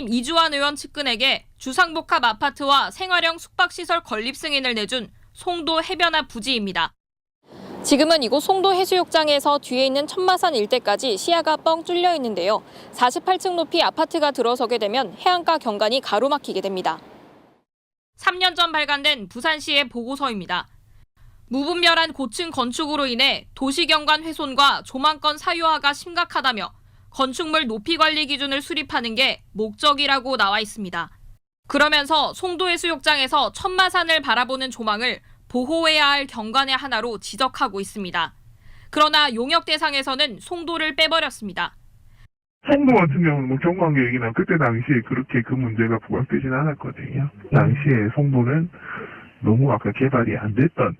국민의힘 이주환 의원 측근에게 주상복합 아파트와 생활형 숙박시설 건립 승인을 내준 송도 해변 앞 부지입니다. 지금은 이곳 송도 해수욕장에서 뒤에 있는 천마산 일대까지 시야가 뻥 뚫려 있는데요. 48층 높이 아파트가 들어서게 되면 해안가 경관이 가로막히게 됩니다. 3년 전 발간된 부산시의 보고서입니다. 무분별한 고층 건축으로 인해 도시경관 훼손과 조망권 사유화가 심각하다며 건축물 높이 관리 기준을 수립하는 게 목적이라고 나와 있습니다. 그러면서 송도해수욕장에서 천마산을 바라보는 조망을 보호해야 할 경관의 하나로 지적하고 있습니다. 그러나 용역 대상에서는 송도를 빼버렸습니다. 송도 같은 경우는 뭐 경관계획이나 그때 당시에 그렇게 그 문제가 부각되진 않았거든요. 당시에 송도는 너무 아까 개발이 안 됐던.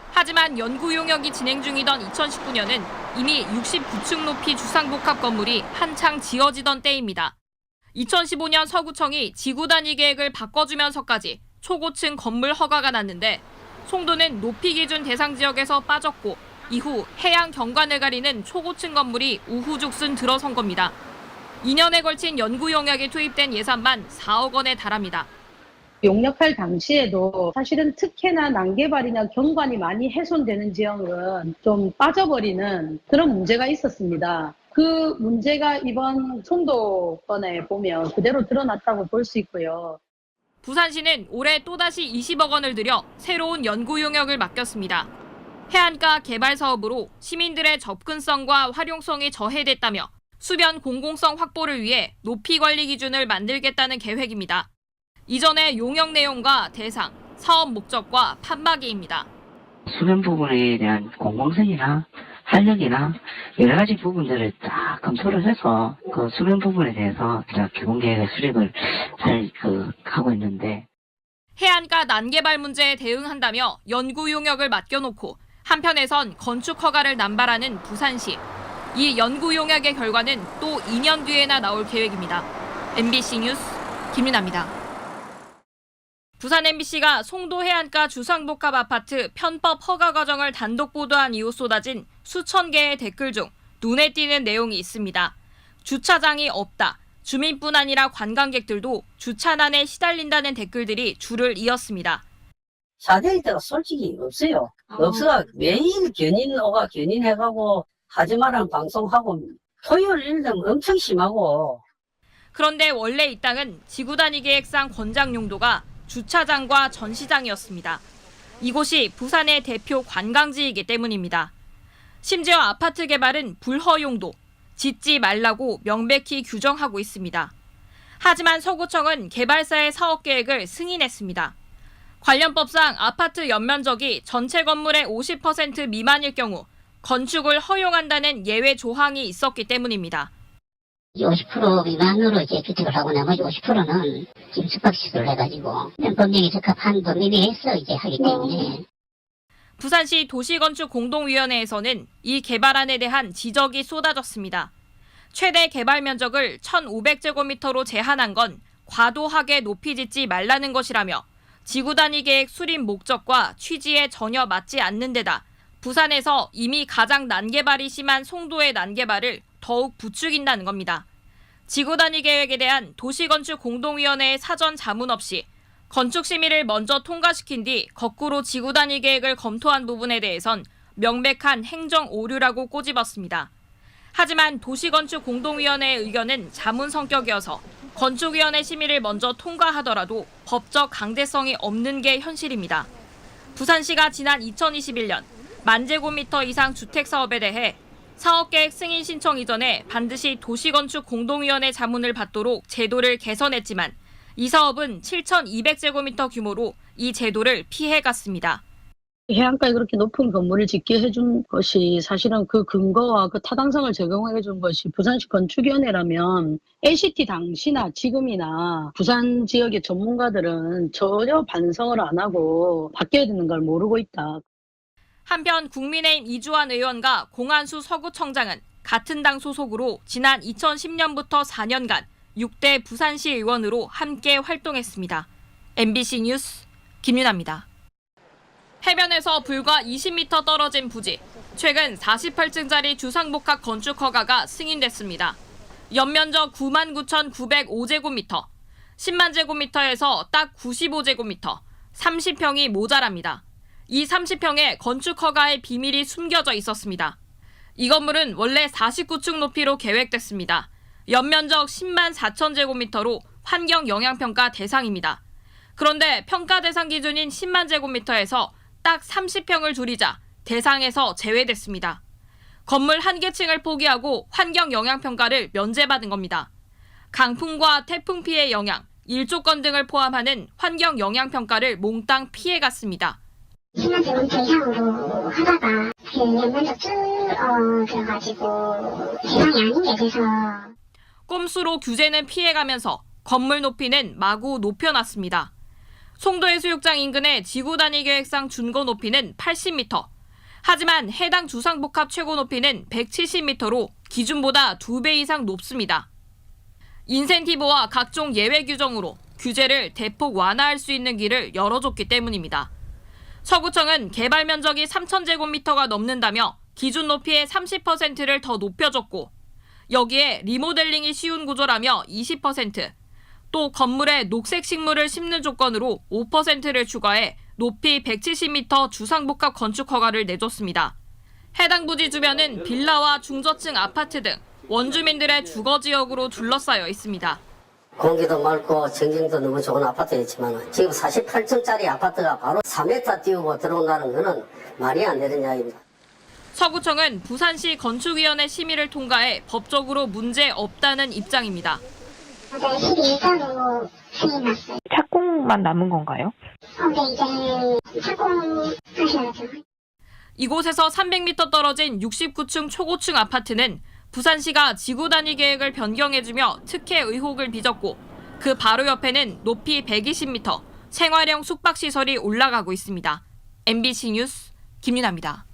하지만 연구 용역이 진행 중이던 2019년은 이미 69층 높이 주상복합 건물이 한창 지어지던 때입니다. 2015년 서구청이 지구 단위 계획을 바꿔주면서까지 초고층 건물 허가가 났는데 송도는 높이 기준 대상 지역에서 빠졌고 이후 해양 경관을 가리는 초고층 건물이 우후죽순 들어선 겁니다. 2년에 걸친 연구 용역에 투입된 예산만 4억 원에 달합니다. 용역할 당시에도 사실은 특혜나 난개발이나 경관이 많이 훼손되는 지역은 좀 빠져버리는 그런 문제가 있었습니다. 그 문제가 이번 송도 건에 보면 그대로 드러났다고 볼 수 있고요. 부산시는 올해 또다시 20억 원을 들여 새로운 연구 용역을 맡겼습니다. 해안가 개발 사업으로 시민들의 접근성과 활용성이 저해됐다며 수변 공공성 확보를 위해 높이 관리 기준을 만들겠다는 계획입니다. 이전의 용역 내용과 대상, 사업 목적과 판박이입니다. 수변 부분에 대한 공공성이나 활력이나 여러 가지 부분들을 딱 검토를 해서 그 수변 부분에 대해서 기본 계획의 수립을 하고 있는데 해안가 난개발 문제에 대응한다며 연구 용역을 맡겨놓고 한편에선 건축 허가를 남발하는 부산시. 이 연구 용역의 결과는 또 2년 뒤에나 나올 계획입니다. MBC 뉴스 김윤아입니다. 부산 MBC가 송도 해안가 주상복합 아파트 편법 허가 과정을 단독 보도한 이후 쏟아진 수천 개의 댓글 중 눈에 띄는 내용이 있습니다. 주차장이 없다. 주민뿐 아니라 관광객들도 주차난에 시달린다는 댓글들이 줄을 이었습니다. 사대리때가 솔직히 없어요. 없어가 매일 견인오가 견인해가고 하지 말라는 방송하고 토요일 일등 엄청 심하고. 그런데 원래 이 땅은 지구 단위 계획상 권장 용도가 주차장과 전시장이었습니다. 이곳이 부산의 대표 관광지이기 때문입니다. 심지어 아파트 개발은 불허용도, 짓지 말라고 명백히 규정하고 있습니다. 하지만 서구청은 개발사의 사업 계획을 승인했습니다. 관련 법상 아파트 연면적이 전체 건물의 50% 미만일 경우 건축을 허용한다는 예외 조항이 있었기 때문입니다. 50% 미만으로 이제 주택을 하고 나머지 50%는 지금 숙박시설을 해가지고 범위에 적합한 범위 내에서 이제 하기 때문에. 부산시 도시건축공동위원회에서는 이 개발안에 대한 지적이 쏟아졌습니다. 최대 개발 면적을 1,500제곱미터로 제한한 건 과도하게 높이 짓지 말라는 것이라며 지구 단위 계획 수립 목적과 취지에 전혀 맞지 않는 데다 부산에서 이미 가장 난개발이 심한 송도의 난개발을 더욱 부추긴다는 겁니다. 지구 단위 계획에 대한 도시건축공동위원회의 사전 자문 없이 건축 심의를 먼저 통과시킨 뒤 거꾸로 지구 단위 계획을 검토한 부분에 대해선 명백한 행정 오류라고 꼬집었습니다. 하지만 도시건축공동위원회의 의견은 자문 성격이어서 건축위원회 심의를 먼저 통과하더라도 법적 강제성이 없는 게 현실입니다. 부산시가 지난 2021년 10,000제곱미터 이상 주택사업에 대해 사업계획 승인 신청 이전에 반드시 도시건축공동위원회 자문을 받도록 제도를 개선했지만 이 사업은 7,200제곱미터 규모로 이 제도를 피해갔습니다. 해안가에 그렇게 높은 건물을 짓게 해준 것이 사실은 그 근거와 그 타당성을 제공해 준 것이 부산시 건축위원회라면 LCT 당시나 지금이나 부산 지역의 전문가들은 전혀 반성을 안 하고 바뀌어야 되는 걸 모르고 있다. 한편 국민의힘 이주환 의원과 공한수 서구청장은 같은 당 소속으로 지난 2010년부터 4년간 6대 부산시 의원으로 함께 활동했습니다. MBC 뉴스 김윤아입니다. 해변에서 불과 20m 떨어진 부지. 최근 48층짜리 주상복합 건축 허가가 승인됐습니다. 연면적 99,905제곱미터, 10만 제곱미터에서 딱 95제곱미터, 30평이 모자랍니다. 이 30평에 건축 허가의 비밀이 숨겨져 있었습니다. 이 건물은 원래 49층 높이로 계획됐습니다. 연면적 10만 4천 제곱미터로 환경 영향평가 대상입니다. 그런데 평가 대상 기준인 10만 제곱미터에서 딱 30평을 줄이자 대상에서 제외됐습니다. 건물 한 개층을 포기하고 환경 영향평가를 면제받은 겁니다. 강풍과 태풍 피해 영향, 일조권 등을 포함하는 환경 영향평가를 몽땅 피해갔습니다. 10만 제곱미터 이상으로 하다가 그 연면적 들어가지고 대상이 아닌 게 돼서 꼼수로 규제는 피해가면서 건물 높이는 마구 높여놨습니다. 송도해수욕장 인근의 지구단위계획상 준고 높이는 80m. 하지만 해당 주상복합 최고 높이는 170m로 기준보다 2배 이상 높습니다. 인센티브와 각종 예외 규정으로 규제를 대폭 완화할 수 있는 길을 열어줬기 때문입니다. 서구청은 개발 면적이 3,000제곱미터가 넘는다며 기준 높이의 30%를 더 높여줬고, 여기에 리모델링이 쉬운 구조라며 20%, 또 건물에 녹색 식물을 심는 조건으로 5%를 추가해 높이 170m 주상복합 건축 허가를 내줬습니다. 해당 부지 주변은 빌라와 중저층 아파트 등 원주민들의 주거지역으로 둘러싸여 있습니다. 공기도 맑고 전경도 너무 좋은 아파트였지만 지금 48층짜리 아파트가 바로 4m 띄우고 들어온다는 것은 말이 안 되는 이야기입니다. 서구청은 부산시 건축위원회 심의를 통과해 법적으로 문제 없다는 입장입니다. 어제 12일자로 승인 났어요. 착공만 남은 건가요? 근데 이제 착공하셔야죠. 이곳에서 300m 떨어진 69층 초고층 아파트는 부산시가 지구 단위 계획을 변경해주며 특혜 의혹을 빚었고, 그 바로 옆에는 높이 120m 생활형 숙박시설이 올라가고 있습니다. MBC 뉴스 김윤아입니다.